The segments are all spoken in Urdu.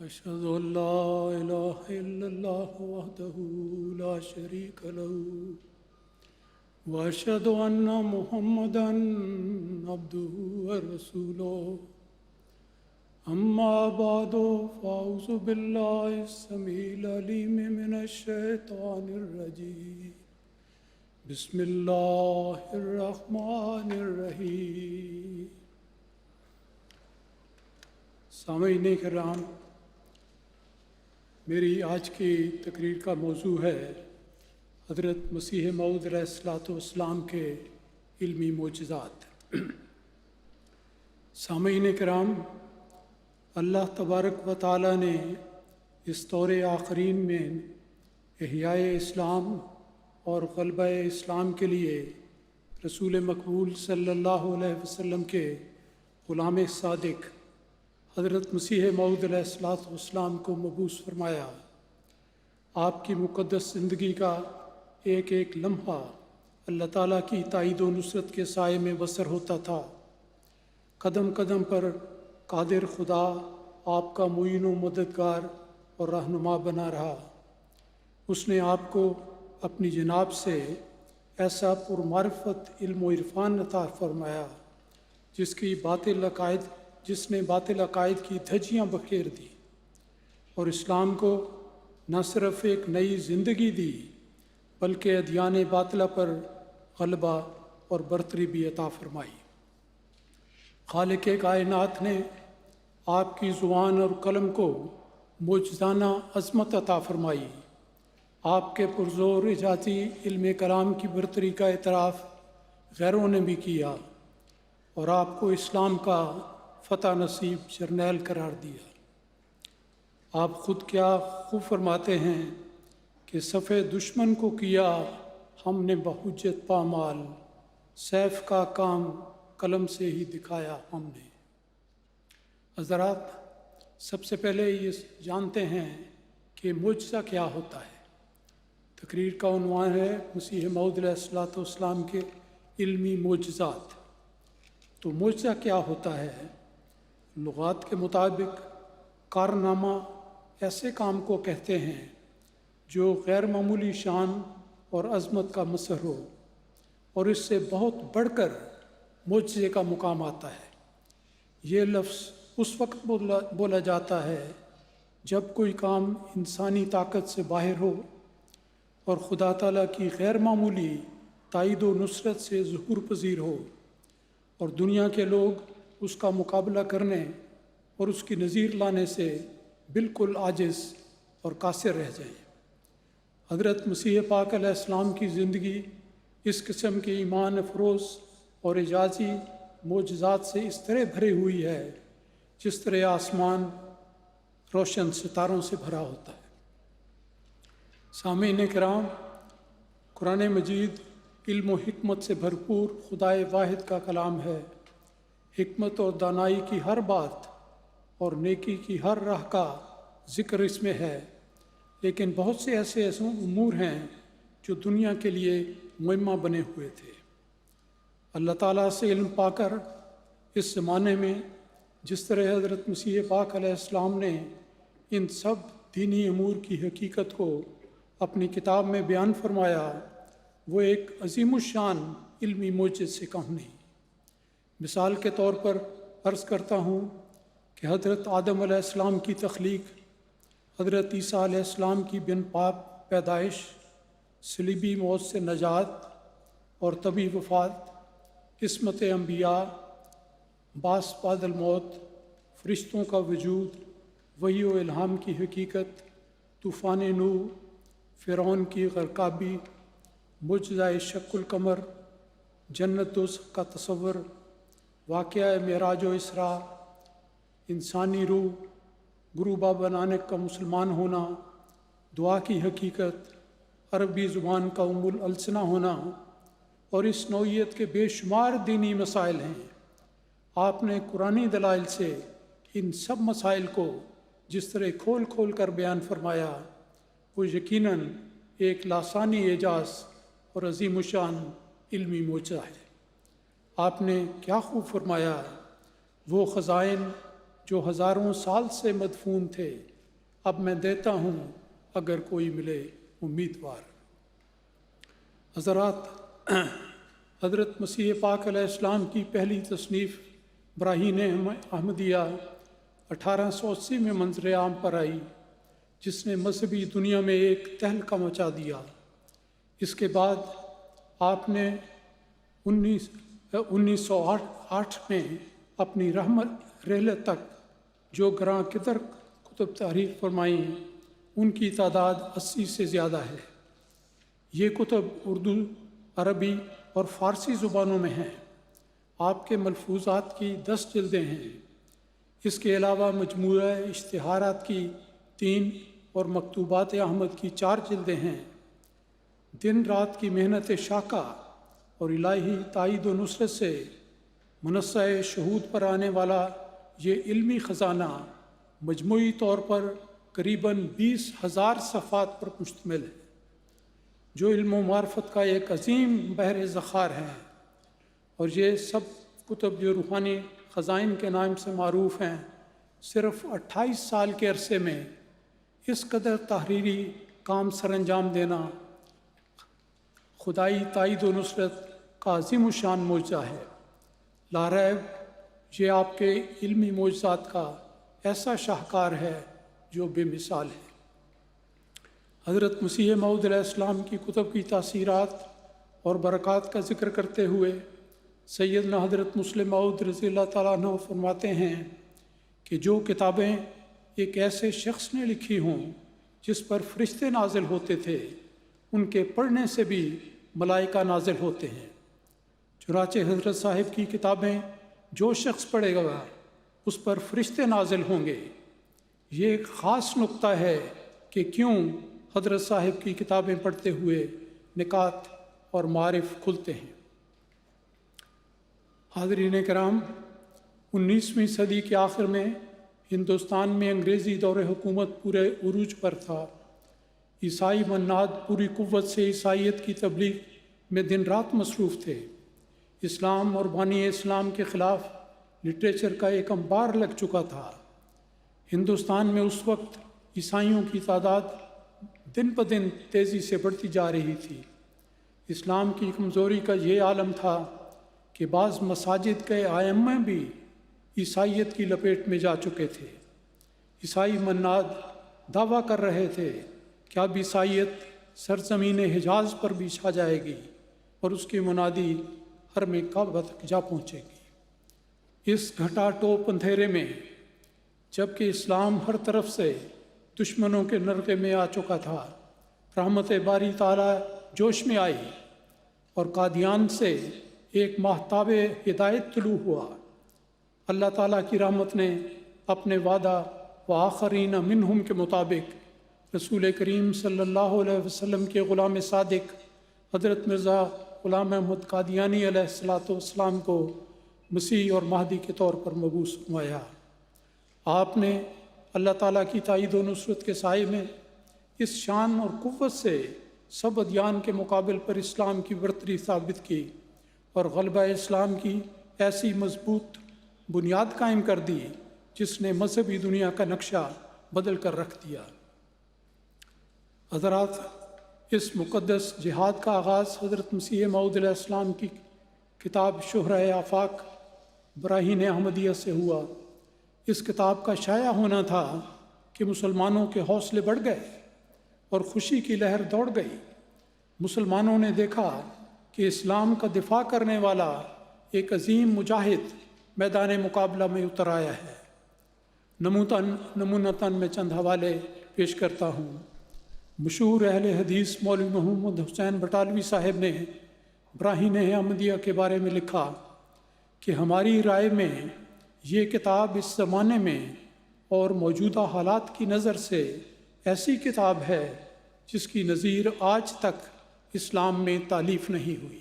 أشهد أن لا إله إلا الله وحده لا شريك له وأشهد أن محمدًا عبده ورسوله أما بعد فأعوذ بالله السميع العليم من الشيطان الرجيم بسم الله الرحمن الرحيم سامعین کرام، میری آج کی تقریر کا موضوع ہے حضرت مسیح موعود علیہ الصلوۃ والسلام کے علمی معجزات۔ سامعین کرام، اللہ تبارک و تعالیٰ نے اس دور آخرین میں احیاء اسلام اور غلبہ اسلام کے لیے رسول مقبول صلی اللہ علیہ وسلم کے غلام صادق حضرت مسیح موعود علیہ الصلوۃ والسلام کو مبعوث فرمایا۔ آپ کی مقدس زندگی کا ایک ایک لمحہ اللہ تعالیٰ کی تائید و نصرت کے سائے میں بسر ہوتا تھا۔ قدم قدم پر قادر خدا آپ کا معین و مددگار اور رہنما بنا رہا۔ اس نے آپ کو اپنی جناب سے ایسا پرمعرفت علم و عرفان عطا فرمایا جس نے باطل عقائد کی دھجیاں بکھیر دی اور اسلام کو نہ صرف ایک نئی زندگی دی بلکہ ادیان باطلہ پر غلبہ اور برتری بھی عطا فرمائی۔ خالق کائنات نے آپ کی زبان اور قلم کو معجزانہ عظمت عطا فرمائی۔ آپ کے پرزور اعجازی علم کلام کی برتری کا اعتراف غیروں نے بھی کیا اور آپ کو اسلام کا فتح نصیب جرنیل قرار دیا۔ آپ خود کیا خوب فرماتے ہیں کہ صف دشمن کو کیا ہم نے بحجت پامال، سیف کا کام قلم سے ہی دکھایا ہم نے۔ حضرات، سب سے پہلے یہ جانتے ہیں کہ معجزہ کیا ہوتا ہے۔ تقریر کا عنوان ہے مسیح موعود علیہ الصلوۃ والسلام کے علمی معجزات۔ تو معجزہ کیا ہوتا ہے؟ لغات کے مطابق کارنامہ ایسے کام کو کہتے ہیں جو غیر معمولی شان اور عظمت کا مظہر ہو، اور اس سے بہت بڑھ کر معجزے کا مقام آتا ہے۔ یہ لفظ اس وقت بولا جاتا ہے جب کوئی کام انسانی طاقت سے باہر ہو اور خدا تعالیٰ کی غیر معمولی تائید و نصرت سے ظہور پذیر ہو اور دنیا کے لوگ اس کا مقابلہ کرنے اور اس کی نظیر لانے سے بالکل عاجز اور قاصر رہ جائیں۔ حضرت مسیح پاک علیہ السلام کی زندگی اس قسم کے ایمان افروز اور اعجازی معجزات سے اس طرح بھری ہوئی ہے جس طرح آسمان روشن ستاروں سے بھرا ہوتا ہے۔ سامعین کرام، قرآن مجید علم و حکمت سے بھرپور خدائے واحد کا کلام ہے۔ حکمت اور دانائی کی ہر بات اور نیکی کی ہر راہ کا ذکر اس میں ہے، لیکن بہت سے ایسے امور ہیں جو دنیا کے لیے مہمہ بنے ہوئے تھے۔ اللہ تعالیٰ سے علم پا کر اس زمانے میں جس طرح حضرت مسیح پاک علیہ السلام نے ان سب دینی امور کی حقیقت کو اپنی کتاب میں بیان فرمایا، وہ ایک عظیم الشان علمی معجزے سے کم نہیں۔ مثال کے طور پر عرض کرتا ہوں کہ حضرت آدم علیہ السلام کی تخلیق، حضرت عیسیٰ علیہ السلام کی بن پاک پیدائش، صلیبی موت سے نجات اور طبی وفات، قسمت انبیاء، بعث بعد الموت، فرشتوں کا وجود، وحی و الہام کی حقیقت، طوفان نوح، فرعون کی غرقابی، معجزہ شق القمر، جنت دوزخ کا تصور، واقعہ معراج و اسراء، انسانی روح گروبہ بنانے کا مسلمان ہونا، دعا کی حقیقت، عربی زبان کا السنہ ہونا اور اس نوعیت کے بے شمار دینی مسائل ہیں۔ آپ نے قرآنی دلائل سے ان سب مسائل کو جس طرح کھول کھول کر بیان فرمایا، وہ یقیناً ایک لاسانی اعجاز اور عظیم الشان علمی معجزہ ہے۔ آپ نے کیا خوب فرمایا، وہ خزائن جو ہزاروں سال سے مدفون تھے اب میں دیتا ہوں اگر کوئی ملے امیدوار۔ حضرات، حضرت مسیح پاک علیہ السلام کی پہلی تصنیف براہین احمدیہ 1880 میں منظر عام پر آئی، جس نے مذہبی دنیا میں ایک تہلکہ مچا دیا۔ اس کے بعد آپ نے 1908 میں اپنی رحلت تک جو گراں قدر کتب تحریر فرمائیں، ان کی تعداد 80 سے زیادہ ہے۔ یہ کتب اردو، عربی اور فارسی زبانوں میں ہیں۔ آپ کے ملفوظات کی 10 جلدیں ہیں۔ اس کے علاوہ مجموعہ اشتہارات کی 3 اور مکتوبات احمد کی 4 جلدیں ہیں۔ دن رات کی محنت شاقہ اور الہی تائید و نصرت سے منصہ شہود پر آنے والا یہ علمی خزانہ مجموعی طور پر قریباً 20,000 صفحات پر مشتمل ہے، جو علم و معرفت کا ایک عظیم بحر ذخائر ہے۔ اور یہ سب کتب جو روحانی خزائن کے نام سے معروف ہیں، صرف 28 سال کے عرصے میں اس قدر تحریری کام سر انجام دینا خدائی تائید و نصرت کا عظیم الشان معجزہ ہے۔ لا ریب یہ آپ کے علمی معجزات کا ایسا شاہکار ہے جو بے مثال ہے۔ حضرت مسیح موعود علیہ السلام کی کتب کی تاثیرات اور برکات کا ذکر کرتے ہوئے سیدنا حضرت مسلم موعود رضی اللہ تعالیٰ عنہ فرماتے ہیں کہ جو کتابیں ایک ایسے شخص نے لکھی ہوں جس پر فرشتے نازل ہوتے تھے، ان کے پڑھنے سے بھی ملائکہ نازل ہوتے ہیں۔ چنانچہ حضرت صاحب کی کتابیں جو شخص پڑھے گا اس پر فرشتے نازل ہوں گے۔ یہ ایک خاص نقطہ ہے کہ کیوں حضرت صاحب کی کتابیں پڑھتے ہوئے نکات اور معارف کھلتے ہیں۔ حاضرین کرام، 19ویں صدی کے آخر میں ہندوستان میں انگریزی دور حکومت پورے عروج پر تھا۔ عیسائی مناد پوری قوت سے عیسائیت کی تبلیغ میں دن رات مصروف تھے۔ اسلام اور بانی اسلام کے خلاف لٹریچر کا ایک انبار لگ چکا تھا۔ ہندوستان میں اس وقت عیسائیوں کی تعداد دن بدن تیزی سے بڑھتی جا رہی تھی۔ اسلام کی کمزوری کا یہ عالم تھا کہ بعض مساجد کے ائمہ بھی عیسائیت کی لپیٹ میں جا چکے تھے۔ عیسائی مناد دعویٰ کر رہے تھے کہ اب عیسائیت سرزمین حجاز پر بھی چھا جائے گی اور اس کی منادی حرم کعبہ تک جا پہنچے گی۔ اس گھٹا ٹوپ اندھیرے میں جبکہ اسلام ہر طرف سے دشمنوں کے نرغے میں آ چکا تھا، رحمت باری تعالیٰ جوش میں آئی اور قادیان سے ایک ماہتاب ہدایت طلوع ہوا۔ اللہ تعالیٰ کی رحمت نے اپنے وعدہ وآخرین منہم کے مطابق رسول کریم صلی اللہ علیہ وسلم کے غلام صادق حضرت مرزا غلام احمد قادیانی علیہ السلام کو مسیح اور مہدی کے طور پر مبعوث فرمایا۔ آپ نے اللہ تعالیٰ کی تائید و نصرت کے سائے میں اس شان اور قوت سے سب ادیان کے مقابل پر اسلام کی برتری ثابت کی اور غلبہ اسلام کی ایسی مضبوط بنیاد قائم کر دی جس نے مذہبی دنیا کا نقشہ بدل کر رکھ دیا۔ حضرات، اس مقدس جہاد کا آغاز حضرت مسیح موعود علیہ السلام کی کتاب شہرہ آفاق براہین احمدیہ سے ہوا۔ اس کتاب کا شائع ہونا تھا کہ مسلمانوں کے حوصلے بڑھ گئے اور خوشی کی لہر دوڑ گئی۔ مسلمانوں نے دیکھا کہ اسلام کا دفاع کرنے والا ایک عظیم مجاہد میدان مقابلہ میں اتر آیا ہے۔ نمونتاً میں چند حوالے پیش کرتا ہوں۔ مشہور اہل حدیث مولوی محمد حسین بٹالوی صاحب نے براہین احمدیہ کے بارے میں لکھا کہ ہماری رائے میں یہ کتاب اس زمانے میں اور موجودہ حالات کی نظر سے ایسی کتاب ہے جس کی نظیر آج تک اسلام میں تالیف نہیں ہوئی۔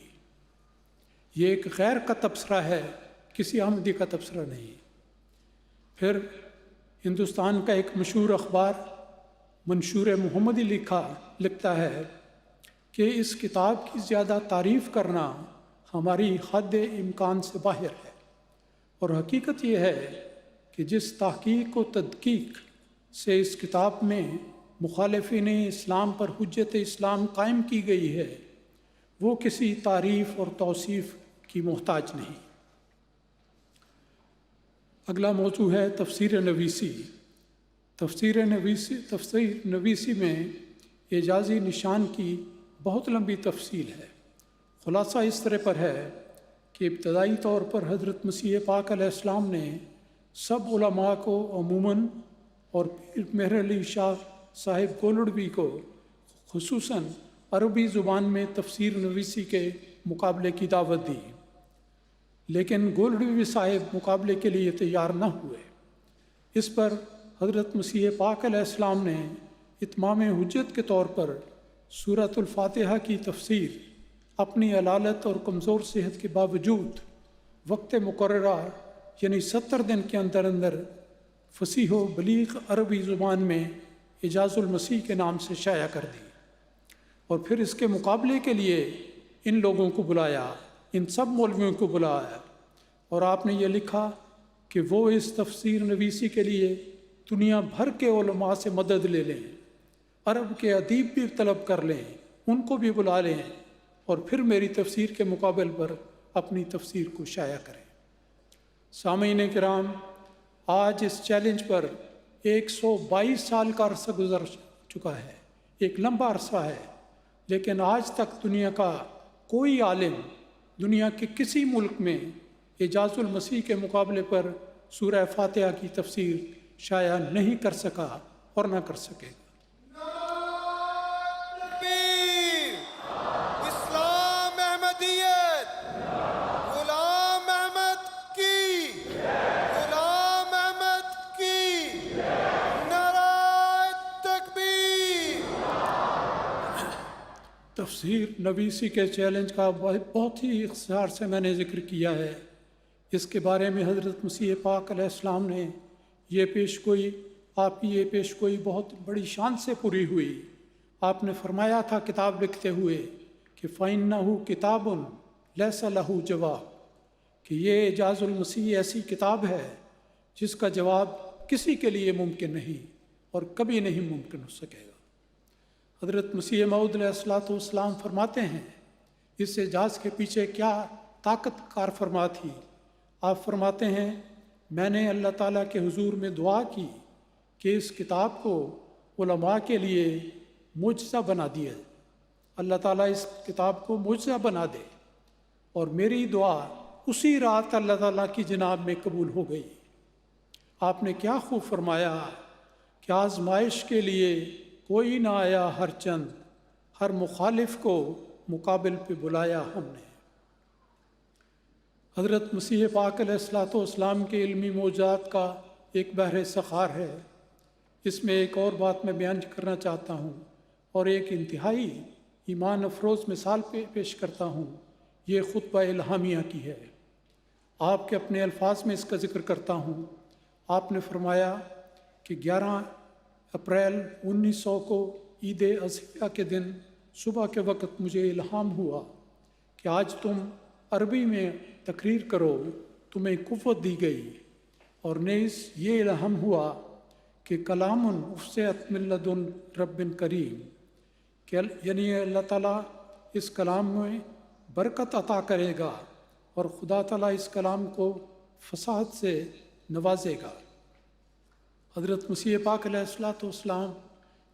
یہ ایک غیر کا تبصرہ ہے، کسی احمدی کا تبصرہ نہیں۔ پھر ہندوستان کا ایک مشہور اخبار منشور محمدی لکھتا ہے کہ اس کتاب کی زیادہ تعریف کرنا ہماری حد امکان سے باہر ہے، اور حقیقت یہ ہے کہ جس تحقیق و تدقیق سے اس کتاب میں مخالفین اسلام پر حجت اسلام قائم کی گئی ہے وہ کسی تعریف اور توصیف کی محتاج نہیں۔ اگلا موضوع ہے تفسیر نویسی۔ تفسیر نویسی میں اعجازی نشان کی بہت لمبی تفصیل ہے۔ خلاصہ اس طرح پر ہے کہ ابتدائی طور پر حضرت مسیح پاک علیہ السلام نے سب علماء کو عموماً اور پیر مہر علی شاہ صاحب گولڑوی کو خصوصاً عربی زبان میں تفسیر نویسی کے مقابلے کی دعوت دی، لیکن گولڑوی صاحب مقابلے کے لیے تیار نہ ہوئے۔ اس پر حضرت مسیح پاک علیہ السلام نے اتمام حجت کے طور پر سورۃ الفاتحہ کی تفسیر اپنی علالت اور کمزور صحت کے باوجود وقت مقررہ یعنی 70 دن کے اندر اندر فصیح و بلیغ عربی زبان میں اعجاز المسیح کے نام سے شائع کر دی، اور پھر اس کے مقابلے کے لیے ان لوگوں کو بلایا، ان سب مولویوں کو بلایا، اور آپ نے یہ لکھا کہ وہ اس تفسیر نویسی کے لیے دنیا بھر کے علماء سے مدد لے لیں، عرب کے ادیب بھی طلب کر لیں، ان کو بھی بلا لیں، اور پھر میری تفسیر کے مقابل پر اپنی تفسیر کو شائع کریں۔ سامعین کرام، آج اس چیلنج پر 122 سال کا عرصہ گزر چکا ہے، ایک لمبا عرصہ ہے، لیکن آج تک دنیا کا کوئی عالم دنیا کے کسی ملک میں اعجاز المسیح کے مقابلے پر سورہ فاتحہ کی تفسیر شائع نہیں کر سکا اور نہ کر سکے گا۔ اسلام احمدیت، غلام احمد کی، غلام احمد کی، نعرہ تکبیر۔ تفسیر نویسی کے چیلنج کا بہت ہی اختصار سے میں نے ذکر کیا ہے۔ اس کے بارے میں حضرت مسیح پاک علیہ السلام نے یہ پیشگوئی، آپ کی یہ پیشگوئی بہت بڑی شان سے پوری ہوئی۔ آپ نے فرمایا تھا کتاب لکھتے ہوئے کہ فَإِنَّهُ كِتَابٌ لَيْسَ لَهُ جَوَابٌ، کہ یہ اعجاز المسیح ایسی کتاب ہے جس کا جواب کسی کے لیے ممکن نہیں اور کبھی نہیں ممکن ہو سکے گا۔ حضرت مسیح موعود علیہ السلام فرماتے ہیں اس اعجاز کے پیچھے کیا طاقت کار فرما تھی۔ آپ فرماتے ہیں میں نے اللہ تعالیٰ کے حضور میں دعا کی کہ اس کتاب کو علماء کے لیے معجزہ بنا دیا، اللہ تعالیٰ اس کتاب کو معجزہ بنا دے، اور میری دعا اسی رات اللہ تعالیٰ کی جناب میں قبول ہو گئی۔ آپ نے کیا خوب فرمایا کہ آزمائش کے لیے کوئی نہ آیا ہر چند، ہر مخالف کو مقابل پہ بلایا ہم نے۔ حضرت مسیح پاک علیہ السلام کے علمی معجزات کا ایک بحر سخار ہے۔ اس میں ایک اور بات میں بیان کرنا چاہتا ہوں اور ایک انتہائی ایمان افروز مثال پیش کرتا ہوں۔ یہ خطبہ الہامیہ کی ہے۔ آپ کے اپنے الفاظ میں اس کا ذکر کرتا ہوں۔ آپ نے فرمایا کہ 11 اپریل 1900 کو عید اضحیٰ کے دن صبح کے وقت مجھے الہام ہوا کہ آج تم عربی میں تقریر کرو، تمہیں قوت دی گئی، اور نیز یہ الہام ہوا کہ کلام افصحت من لدن رب کریم، کہ یعنی اللہ تعالیٰ اس کلام میں برکت عطا کرے گا اور خدا تعالیٰ اس کلام کو فصاحت سے نوازے گا۔ حضرت مسیح پاک علیہ السلام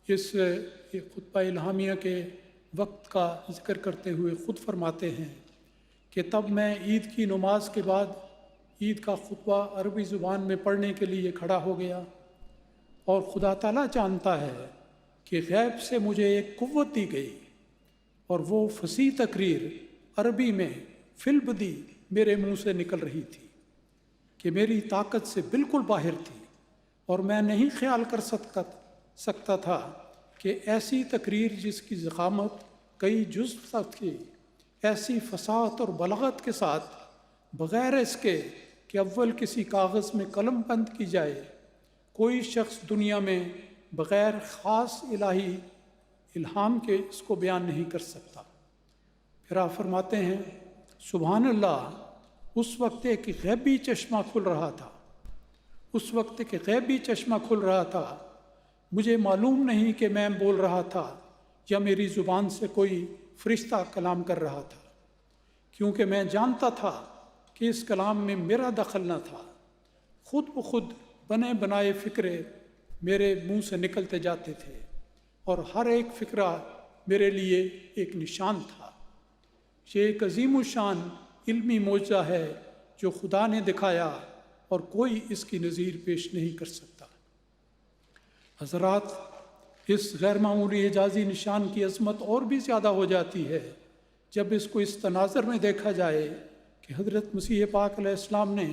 اس خطبہ الہامیہ کے وقت کا ذکر کرتے ہوئے خود فرماتے ہیں کہ تب میں عید کی نماز کے بعد عید کا خطبہ عربی زبان میں پڑھنے کے لیے کھڑا ہو گیا، اور خدا تعالیٰ جانتا ہے کہ غیب سے مجھے ایک قوت دی گئی، اور وہ فصیح تقریر عربی میں فی البدی میرے منہ سے نکل رہی تھی کہ میری طاقت سے بالکل باہر تھی، اور میں نہیں خیال کر سکتا تھا کہ ایسی تقریر جس کی ضخامت کئی جزو تک تھی، ایسی فصاحت اور بلاغت کے ساتھ، بغیر اس کے کہ اول کسی کاغذ میں قلم بند کی جائے، کوئی شخص دنیا میں بغیر خاص الہی الہام کے اس کو بیان نہیں کر سکتا۔ پھر آپ فرماتے ہیں سبحان اللہ، اس وقت ایک غیبی چشمہ کھل رہا تھا، اس وقت ایک غیبی چشمہ کھل رہا تھا مجھے معلوم نہیں کہ میں بول رہا تھا یا میری زبان سے کوئی فرشتہ کلام کر رہا تھا، کیونکہ میں جانتا تھا کہ اس کلام میں میرا دخل نہ تھا۔ خود بخود بنے بنائے فکرے میرے منہ سے نکلتے جاتے تھے، اور ہر ایک فکرہ میرے لیے ایک نشان تھا۔ یہ ایک عظیم الشان علمی معجزہ ہے جو خدا نے دکھایا، اور کوئی اس کی نظیر پیش نہیں کر سکتا۔ حضرات، اس غیر معمولی اعجازی نشان کی عظمت اور بھی زیادہ ہو جاتی ہے جب اس کو اس تناظر میں دیکھا جائے کہ حضرت مسیح پاک علیہ السلام نے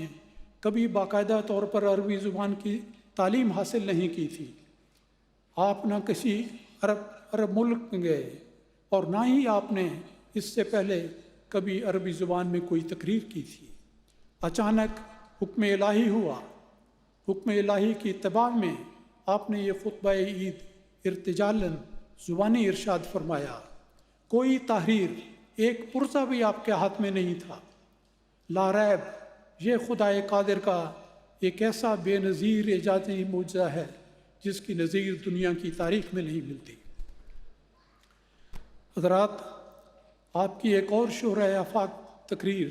کبھی باقاعدہ طور پر عربی زبان کی تعلیم حاصل نہیں کی تھی۔ آپ نہ کسی عرب ملک میں گئے، اور نہ ہی آپ نے اس سے پہلے کبھی عربی زبان میں کوئی تقریر کی تھی۔ اچانک حکم الہی ہوا۔ حکم الہی کی اتباع میں آپ نے یہ خطبہ عید ارتجالاً زبانی ارشاد فرمایا۔ کوئی تحریر، ایک پرزہ بھی آپ کے ہاتھ میں نہیں تھا۔ لا ریب، یہ خدائے قادر کا ایک ایسا بے نظیر اعجازی معجزہ ہے جس کی نظیر دنیا کی تاریخ میں نہیں ملتی۔ حضرات، آپ کی ایک اور شہرۂ آفاق تقریر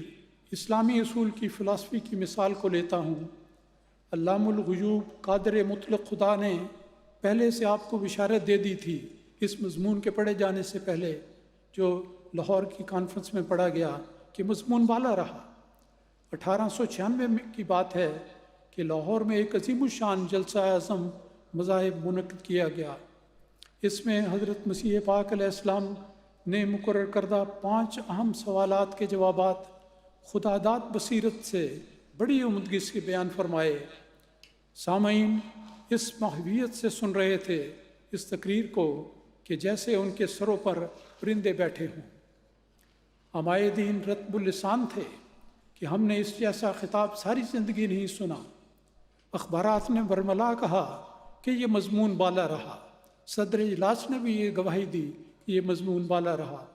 اسلامی اصول کی فلسفی کی مثال کو لیتا ہوں۔ علام الغیوب قادر مطلق خدا نے پہلے سے آپ کو بشارت دے دی تھی اس مضمون کے پڑھے جانے سے پہلے، جو لاہور کی کانفرنس میں پڑھا گیا، کہ مضمون والا رہا۔ 1896 کی بات ہے کہ لاہور میں ایک عظیم الشان جلسہ اعظم مذاہب منعقد کیا گیا۔ اس میں حضرت مسیح پاک علیہ السلام نے مقرر کردہ 5 اہم سوالات کے جوابات خداداد بصیرت سے بڑی عمدگی سے بیان فرمائے۔ سامعین اس محویت سے سن رہے تھے اس تقریر کو کہ جیسے ان کے سروں پر پرندے بیٹھے ہوں۔ عمائدین رطب اللسان تھے کہ ہم نے اس جیسا خطاب ساری زندگی نہیں سنا۔ اخبارات نے برملا کہا کہ یہ مضمون بالا رہا۔ صدر اجلاس نے بھی یہ گواہی دی کہ یہ مضمون بالا رہا۔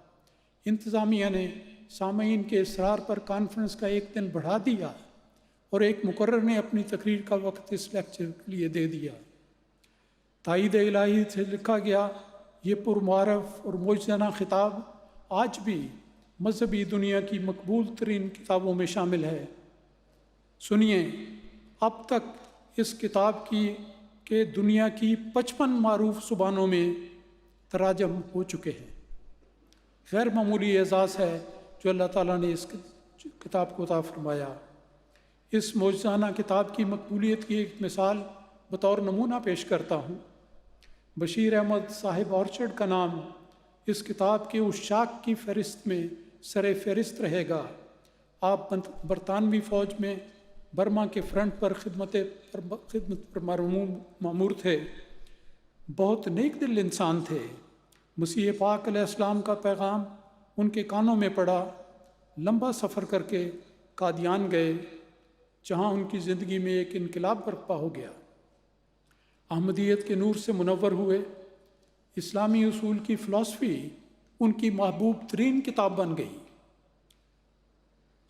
انتظامیہ نے سامعین کے اصرار پر کانفرنس کا ایک دن بڑھا دیا، اور ایک مقرر نے اپنی تقریر کا وقت اس لیکچر کے لیے دے دیا۔ تائید الہی سے لکھا گیا یہ پرمعرف اور معجزانہ خطاب آج بھی مذہبی دنیا کی مقبول ترین کتابوں میں شامل ہے۔ سنیے، اب تک اس کتاب کے دنیا کی 55 معروف زبانوں میں تراجم ہو چکے ہیں۔ غیر معمولی اعزاز ہے جو اللہ تعالیٰ نے اس کتاب کو عطا فرمایا۔ اس معجزانہ کتاب کی مقبولیت کی ایک مثال بطور نمونہ پیش کرتا ہوں۔ بشیر احمد صاحب اورچرڈ کا نام اس کتاب کے عشاق کی فہرست میں سر فہرست رہے گا۔ آپ برطانوی فوج میں برما کے فرنٹ پر خدمت پر مامور تھے۔ بہت نیک دل انسان تھے۔ مسیح پاک علیہ السلام کا پیغام ان کے کانوں میں پڑا۔ لمبا سفر کر کے قادیان گئے، جہاں ان کی زندگی میں ایک انقلاب برپا ہو گیا۔ احمدیت کے نور سے منور ہوئے۔ اسلامی اصول کی فلسفی ان کی محبوب ترین کتاب بن گئی۔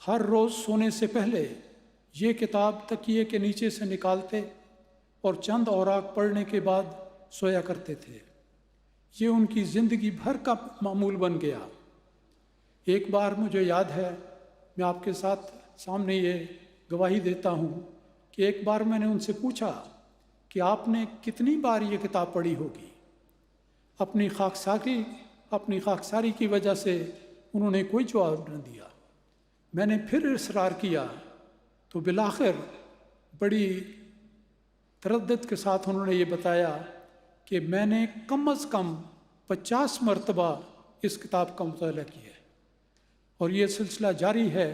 ہر روز سونے سے پہلے یہ کتاب تکیے کے نیچے سے نکالتے اور چند اوراق پڑھنے کے بعد سویا کرتے تھے۔ یہ ان کی زندگی بھر کا معمول بن گیا۔ ایک بار مجھے یاد ہے، میں آپ کے سامنے یہ گواہی دیتا ہوں کہ ایک بار میں نے ان سے پوچھا کہ آپ نے کتنی بار یہ کتاب پڑھی ہوگی۔ اپنی خاکساری کی وجہ سے انہوں نے کوئی جواب نہ دیا۔ میں نے پھر اصرار کیا تو بالآخر بڑی تردد کے ساتھ انہوں نے یہ بتایا کہ میں نے کم از کم 50 مرتبہ اس کتاب کا مطالعہ کیا ہے، اور یہ سلسلہ جاری ہے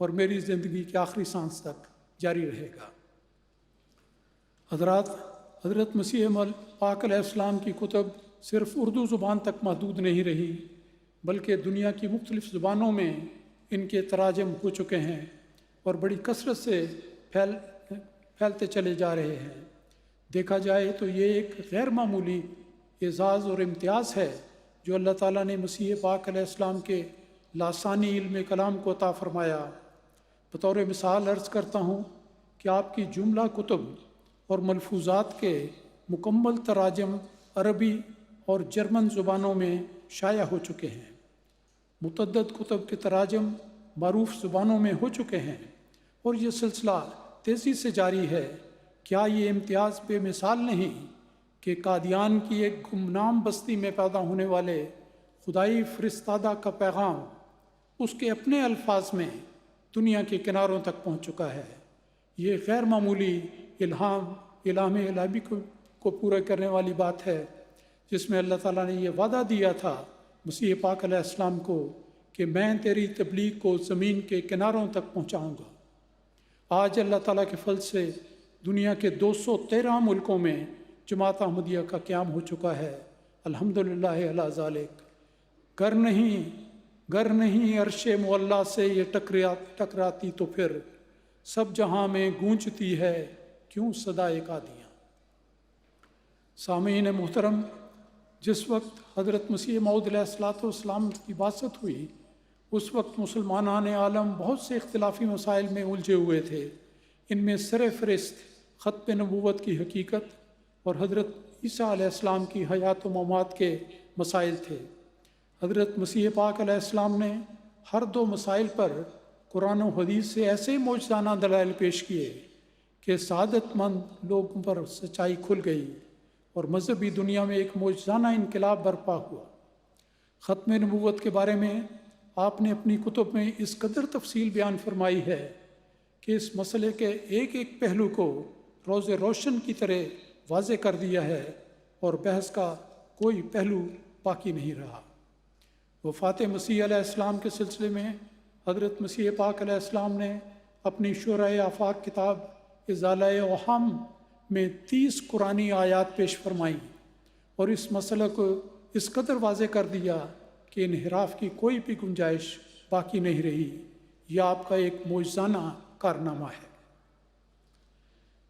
اور میری زندگی کے آخری سانس تک جاری رہے گا۔ حضرات، حضرت مسیح پاک علیہ السلام کی کتب صرف اردو زبان تک محدود نہیں رہی، بلکہ دنیا کی مختلف زبانوں میں ان کے تراجم ہو چکے ہیں اور بڑی کثرت سے پھیلتے چلے جا رہے ہیں۔ دیکھا جائے تو یہ ایک غیر معمولی اعزاز اور امتیاز ہے جو اللہ تعالیٰ نے مسیح پاک علیہ السلام کے لاسانی علم کلام کو عطا فرمایا۔ بطور مثال عرض کرتا ہوں کہ آپ کی جملہ کتب اور ملفوظات کے مکمل تراجم عربی اور جرمن زبانوں میں شائع ہو چکے ہیں۔ متعدد کتب کے تراجم معروف زبانوں میں ہو چکے ہیں اور یہ سلسلہ تیزی سے جاری ہے۔ کیا یہ امتیاز بے مثال نہیں کہ قادیان کی ایک گمنام بستی میں پیدا ہونے والے خدائی فرستادہ کا پیغام اس کے اپنے الفاظ میں دنیا کے کناروں تک پہنچ چکا ہے۔ یہ غیر معمولی الہام الہی کو پورا کرنے والی بات ہے، جس میں اللہ تعالیٰ نے یہ وعدہ دیا تھا مسیح پاک علیہ السلام کو کہ میں تیری تبلیغ کو زمین کے کناروں تک پہنچاؤں گا۔ آج اللہ تعالیٰ کے فضل سے دنیا کے 213 ملکوں میں جماعت احمدیہ کا قیام ہو چکا ہے۔ الحمدللہ علی ذالک۔ گر نہیں عرش معلیٰ سے یہ ٹکراتی تو پھر سب جہاں میں گونجتی ہے کیوں صدائے قادیاں۔ سامعین محترم، جس وقت حضرت مسیح موعود علیہ السلام کی بعثت ہوئی اس وقت مسلمانان عالم بہت سے اختلافی مسائل میں الجھے ہوئے تھے۔ ان میں سر فہرست ختم نبوت کی حقیقت اور حضرت عیسیٰ علیہ السلام کی حیات و ممات کے مسائل تھے۔ حضرت مسیح پاک علیہ السلام نے ہر دو مسائل پر قرآن و حدیث سے ایسے معجزانہ دلائل پیش کیے کہ سعادت مند لوگوں پر سچائی کھل گئی اور مذہبی دنیا میں ایک معجزانہ انقلاب برپا ہوا۔ ختم نبوت کے بارے میں آپ نے اپنی کتب میں اس قدر تفصیل بیان فرمائی ہے کہ اس مسئلے کے ایک ایک پہلو کو روز روشن کی طرح واضح کر دیا ہے اور بحث کا کوئی پہلو باقی نہیں رہا۔ وفات مسیح علیہ السلام کے سلسلے میں حضرت مسیح پاک علیہ السلام نے اپنی شورۂ آفاق کتاب ازالہ اوہام میں 30 قرآنی آیات پیش فرمائیں اور اس مسئلہ کو اس قدر واضح کر دیا کہ انحراف کی کوئی بھی گنجائش باقی نہیں رہی۔ یہ آپ کا ایک معجزانہ کارنامہ ہے۔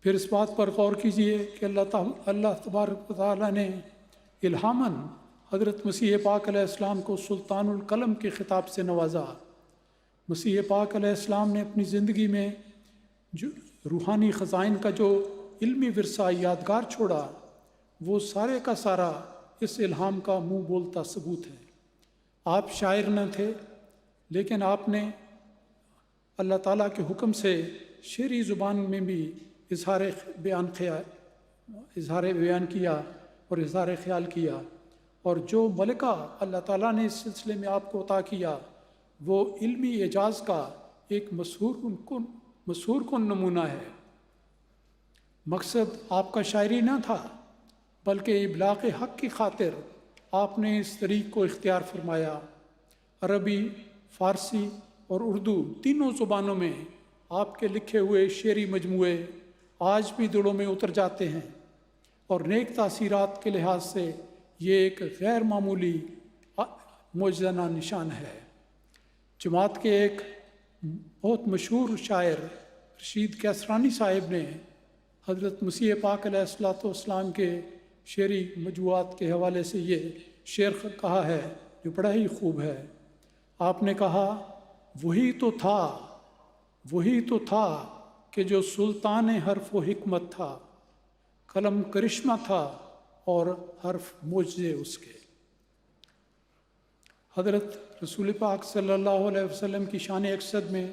پھر اس بات پر غور کیجئے کہ اللہ تبارک و تعالیٰ نے الہاماً حضرت مسیح پاک علیہ السلام کو سلطان القلم کے خطاب سے نوازا۔ مسیح پاک علیہ السلام نے اپنی زندگی میں جو روحانی خزائن کا جو علمی ورثہ یادگار چھوڑا وہ سارے کا سارا اس الہام کا منہ بولتا ثبوت ہے۔ آپ شاعر نہ تھے، لیکن آپ نے اللہ تعالیٰ کے حکم سے شعری زبان میں بھی اظہار بیان کیا اور اظہار خیال کیا، اور جو ملکہ اللہ تعالیٰ نے اس سلسلے میں آپ کو عطا کیا وہ علمی اعجاز کا ایک مسحور کن نمونہ ہے۔ مقصد آپ کا شاعری نہ تھا، بلکہ ابلاغ حق کی خاطر آپ نے اس طریق کو اختیار فرمایا۔ عربی، فارسی اور اردو تینوں زبانوں میں آپ کے لکھے ہوئے شعری مجموعے آج بھی دلوں میں اتر جاتے ہیں اور نیک تاثیرات کے لحاظ سے یہ ایک غیر معمولی معجزانہ نشان ہے۔ جماعت کے ایک بہت مشہور شاعر رشید کیسرانی صاحب نے حضرت مسیح پاک علیہ السلام کے شعری مجموعات کے حوالے سے یہ شعر کہا ہے جو بڑا ہی خوب ہے۔ آپ نے کہا، وہی تو تھا کہ جو سلطان حرف و حکمت تھا، قلم کرشمہ تھا اور حرف معجزے اس کے۔ حضرت رسول پاک صلی اللہ علیہ وسلم کی شان اقصد میں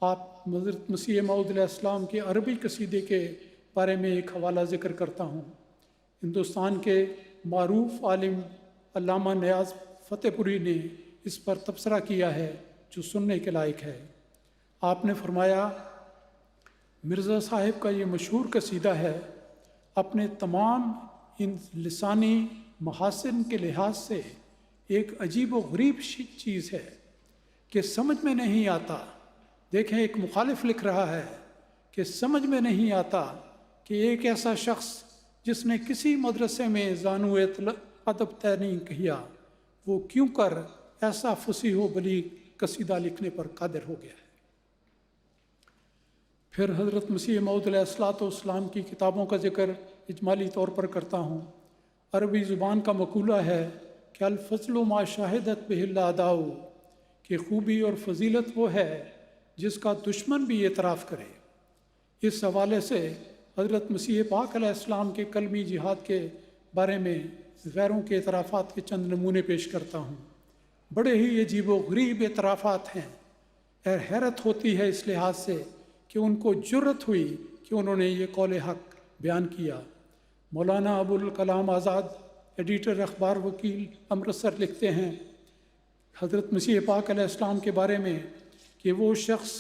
آپ حضرت مسیح موعود علیہ السلام کے عربی قصیدے کے بارے میں ایک حوالہ ذکر کرتا ہوں۔ ہندوستان کے معروف عالم علامہ نیاز فتح پوری نے اس پر تبصرہ کیا ہے جو سننے کے لائق ہے۔ آپ نے فرمایا، مرزا صاحب کا یہ مشہور قصیدہ ہے، اپنے تمام ان لسانی محاسن کے لحاظ سے ایک عجیب و غریب چیز ہے کہ سمجھ میں نہیں آتا۔ دیکھیں، ایک مخالف لکھ رہا ہے کہ سمجھ میں نہیں آتا کہ ایک ایسا شخص جس نے کسی مدرسے میں زانو ادب طے نہیں کیا، وہ کیوں کر ایسا فصیح و بلیغ قصیدہ لکھنے پر قادر ہو گیا ہے۔ پھر حضرت مسیح موعود علیہ السلام کی کتابوں کا ذکر اجمالی طور پر کرتا ہوں۔ عربی زبان کا مقولہ ہے کہ الفضل ما شاہدت بہ الاعداء، کہ خوبی اور فضیلت وہ ہے جس کا دشمن بھی اعتراف کرے۔ اس حوالے سے حضرت مسیح پاک علیہ السلام کے کلمی جہاد کے بارے میں غیروں کے اعترافات کے چند نمونے پیش کرتا ہوں۔ بڑے ہی عجیب و غریب اعترافات ہیں، اور حیرت ہوتی ہے اس لحاظ سے کہ ان کو جرأت ہوئی کہ انہوں نے یہ قول حق بیان کیا۔ مولانا ابوالکلام آزاد، ایڈیٹر اخبار وکیل امرتسر، لکھتے ہیں حضرت مسیح پاک علیہ السلام کے بارے میں کہ وہ شخص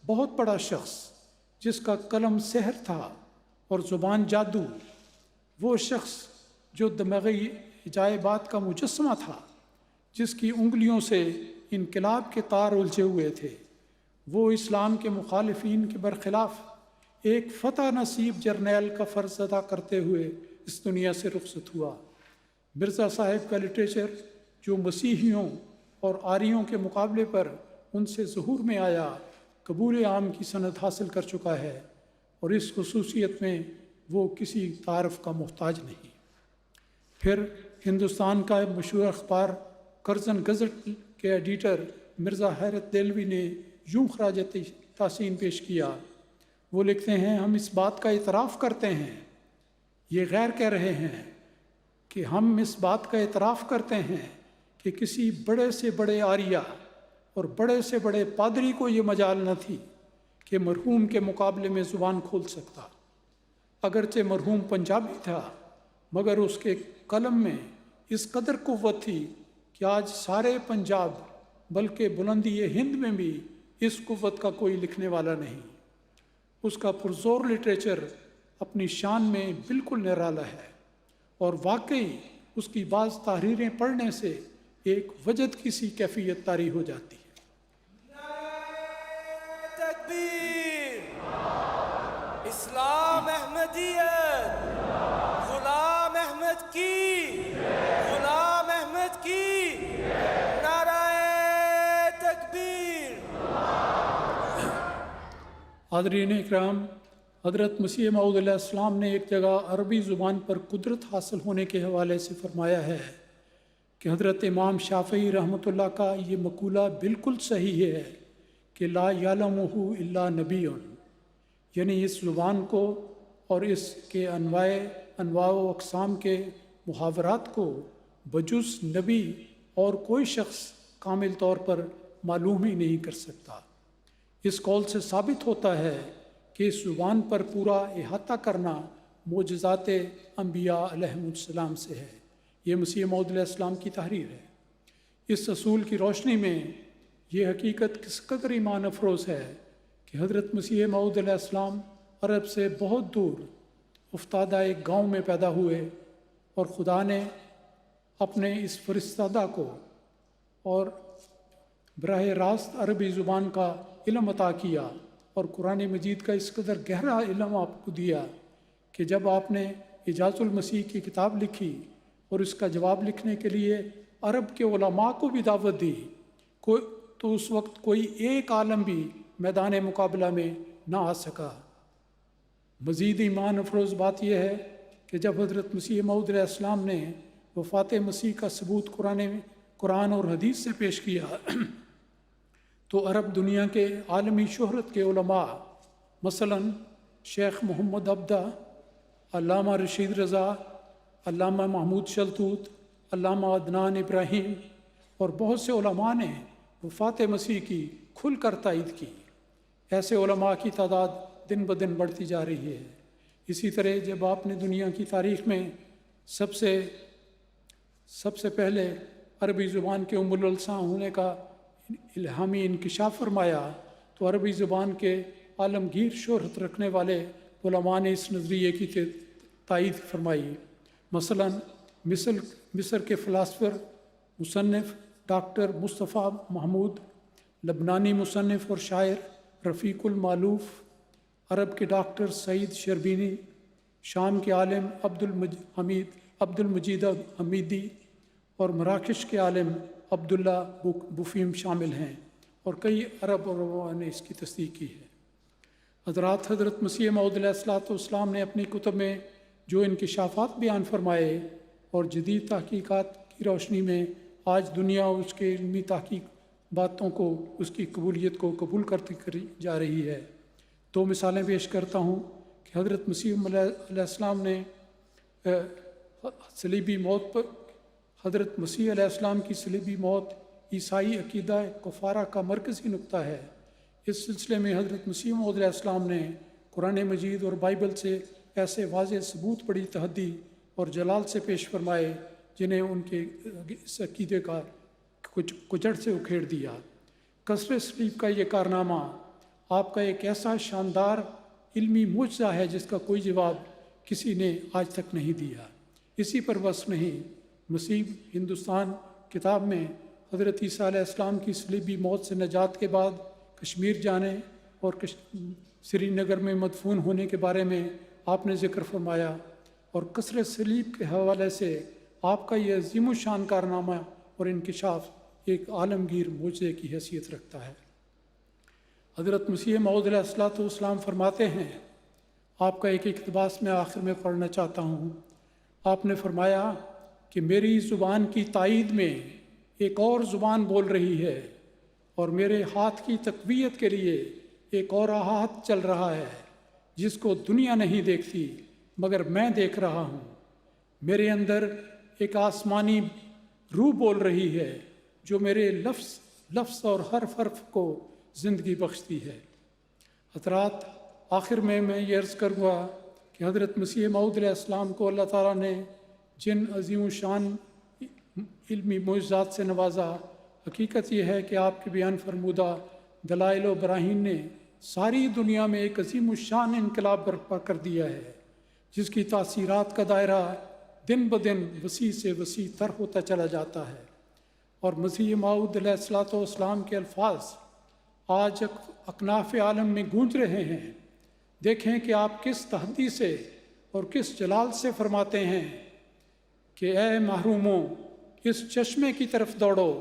بہت بڑا شخص جس کا قلم سحر تھا اور زبان جادو، وہ شخص جو دماغی عجائبات کا مجسمہ تھا، جس کی انگلیوں سے انقلاب کے تار الجھے ہوئے تھے، وہ اسلام کے مخالفین کے برخلاف ایک فتح نصیب جرنیل کا فرض ادا کرتے ہوئے اس دنیا سے رخصت ہوا۔ مرزا صاحب کا لٹریچر جو مسیحیوں اور آریوں کے مقابلے پر ان سے ظہور میں آیا، قبول عام کی سند حاصل کر چکا ہے، اور اس خصوصیت میں وہ کسی تعارف کا محتاج نہیں۔ پھر ہندوستان کا مشہور اخبار کرزن گزٹ کے ایڈیٹر مرزا حیرت دہلوی نے یوں خراج تحسین پیش کیا۔ وہ لکھتے ہیں، ہم اس بات کا اعتراف کرتے ہیں، یہ غیر کہہ رہے ہیں کہ ہم اس بات کا اعتراف کرتے ہیں کہ کسی بڑے سے بڑے آریہ اور بڑے سے بڑے پادری کو یہ مجال نہ تھی کہ مرحوم کے مقابلے میں زبان کھول سکتا۔ اگرچہ مرحوم پنجابی تھا، مگر اس کے قلم میں اس قدر قوت تھی کہ آج سارے پنجاب بلکہ بلندی ہند میں بھی اس قوت کا کوئی لکھنے والا نہیں۔ اس کا پرزور لٹریچر اپنی شان میں بالکل نرالا ہے، اور واقعی اس کی بعض تحریریں پڑھنے سے ایک وجد کی سی کیفیت طاری ہو جاتی ہے۔ تکبیر! اسلام احمدیت! غلام احمد کی! غلام احمد کی! نعرہ تکبیر! حاضرین اکرام، حضرت مسیح موعود علیہ السلام نے ایک جگہ عربی زبان پر قدرت حاصل ہونے کے حوالے سے فرمایا ہے کہ حضرت امام شافعی رحمۃ اللہ کا یہ مقولہ بالکل صحیح ہے کہ لا یعلمہ الا نبی، یعنی اس زبان کو اور اس کے انواع و اقسام کے محاورات کو بجز نبی اور کوئی شخص کامل طور پر معلوم ہی نہیں کر سکتا۔ اس قول سے ثابت ہوتا ہے کہ اس زبان پر پورا احاطہ کرنا معجزات انبیاء علیہم السلام سے ہے۔ یہ مسیح موعود علیہ السلام کی تحریر ہے۔ اس اصول کی روشنی میں یہ حقیقت کس قدر ایمان افروز ہے کہ حضرت مسیح موعود علیہ السلام عرب سے بہت دور افتادہ ایک گاؤں میں پیدا ہوئے، اور خدا نے اپنے اس فرستادہ کو اور براہ راست عربی زبان کا علم عطا کیا، اور قرآن مجید کا اس قدر گہرا علم آپ کو دیا کہ جب آپ نے اعجاز المسیح کی کتاب لکھی اور اس کا جواب لکھنے کے لیے عرب کے علماء کو بھی دعوت دی، تو اس وقت کوئی ایک عالم بھی میدان مقابلہ میں نہ آ سکا۔ مزید ایمان افروز بات یہ ہے کہ جب حضرت مسیح موعود علیہ السلام نے وفات مسیح کا ثبوت قرآن اور حدیث سے پیش کیا، تو عرب دنیا کے عالمی شہرت کے علماء مثلا شیخ محمد عبدہ، علامہ رشید رضا، علامہ محمود شلتوت، علامہ عدنان ابراہیم اور بہت سے علماء نے وفات مسیح کی کھل کر تائید کی۔ ایسے علماء کی تعداد دن بدن بڑھتی جا رہی ہے۔ اسی طرح جب آپ نے دنیا کی تاریخ میں سب سے pہلے عربی زبان کے ام الالساں ہونے کا الہامی انکشاف فرمایا، تو عربی زبان کے عالمگیر شہرت رکھنے والے علماء نے اس نظریے کی تائید فرمائی۔ مثلا مصر کے فلاسفر مصنف ڈاکٹر مصطفیٰ محمود، لبنانی مصنف اور شاعر رفیق المعلوف، عرب کے ڈاکٹر سعید شربینی، شام کے عالم عبد المجید حمیدی اور مراکش کے عالم عبداللہ بفیم شامل ہیں، اور کئی عرب علماء نے اس کی تصدیق کی ہے۔ حضرت مسیح موعود علیہ السلام نے اپنی کتب میں جو انکشافات بیان فرمائے اور جدید تحقیقات کی روشنی میں آج دنیا اس کے علمی تحقیق باتوں کو، اس کی قبولیت کو قبول کرتی جا رہی ہے۔ دو مثالیں پیش کرتا ہوں کہ حضرت مسیح علیہ السلام نے صلیبی موت پر حضرت مسیح علیہ السلام کی صلیبی موت عیسائی عقیدہ کفارہ کا مرکزی نقطہ ہے۔ اس سلسلے میں حضرت مسیح موعود علیہ السلام نے قرآن مجید اور بائبل سے ایسے واضح ثبوت بڑی تحدی اور جلال سے پیش فرمائے جنہیں ان کے اس عقیدے کا کچڑ سے اکھیڑ دیا۔ کسر صلیب کا یہ کارنامہ آپ کا ایک ایسا شاندار علمی معجزہ ہے جس کا کوئی جواب کسی نے آج تک نہیں دیا۔ اسی پر بس نہیں، مسیح ہندوستان کتاب میں حضرت عیسیٰ علیہ السلام کی صلیبی موت سے نجات کے بعد کشمیر جانے اور سری نگر میں مدفون ہونے کے بارے میں آپ نے ذکر فرمایا، اور کسر صلیب کے حوالے سے آپ کا یہ عظیم الشان کارنامہ اور انکشاف ایک عالمگیر معجزے کی حیثیت رکھتا ہے۔ حضرت مسیح موعود علیہ السلام فرماتے ہیں، آپ کا ایک اقتباس میں آخر میں پڑھنا چاہتا ہوں۔ آپ نے فرمایا کہ میری زبان کی تائید میں ایک اور زبان بول رہی ہے، اور میرے ہاتھ کی تقویت کے لیے ایک اور ہاتھ چل رہا ہے جس کو دنیا نہیں دیکھتی مگر میں دیکھ رہا ہوں۔ میرے اندر ایک آسمانی روح بول رہی ہے جو میرے لفظ اور حرف کو زندگی بخشتی ہے۔ حضرات، آخر میں یہ عرض کروں گا کہ حضرت مسیح موعود علیہ السلام کو اللہ تعالیٰ نے جن عظیم الشان علمی معجزات سے نوازا، حقیقت یہ ہے کہ آپ کے بیان فرمودہ دلائل و براہین نے ساری دنیا میں ایک عظیم الشان انقلاب برپا کر دیا ہے، جس کی تاثیرات کا دائرہ دن بدن وسیع سے وسیع تر ہوتا چلا جاتا ہے، اور مسیح موعود علیہ السلام کے الفاظ آج اکناف عالم میں گونج رہے ہیں۔ دیکھیں کہ آپ کس تحدی سے اور کس جلال سے فرماتے ہیں کہ اے محروموں، اس چشمے کی طرف دوڑو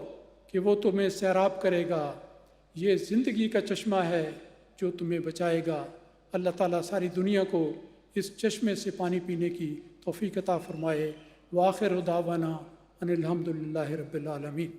کہ وہ تمہیں سیراب کرے گا۔ یہ زندگی کا چشمہ ہے جو تمہیں بچائے گا۔ اللہ تعالیٰ ساری دنیا کو اس چشمے سے پانی پینے کی توفیق عطا فرمائے۔ وآخر دعوانا ان الحمد للہ رب العالمین۔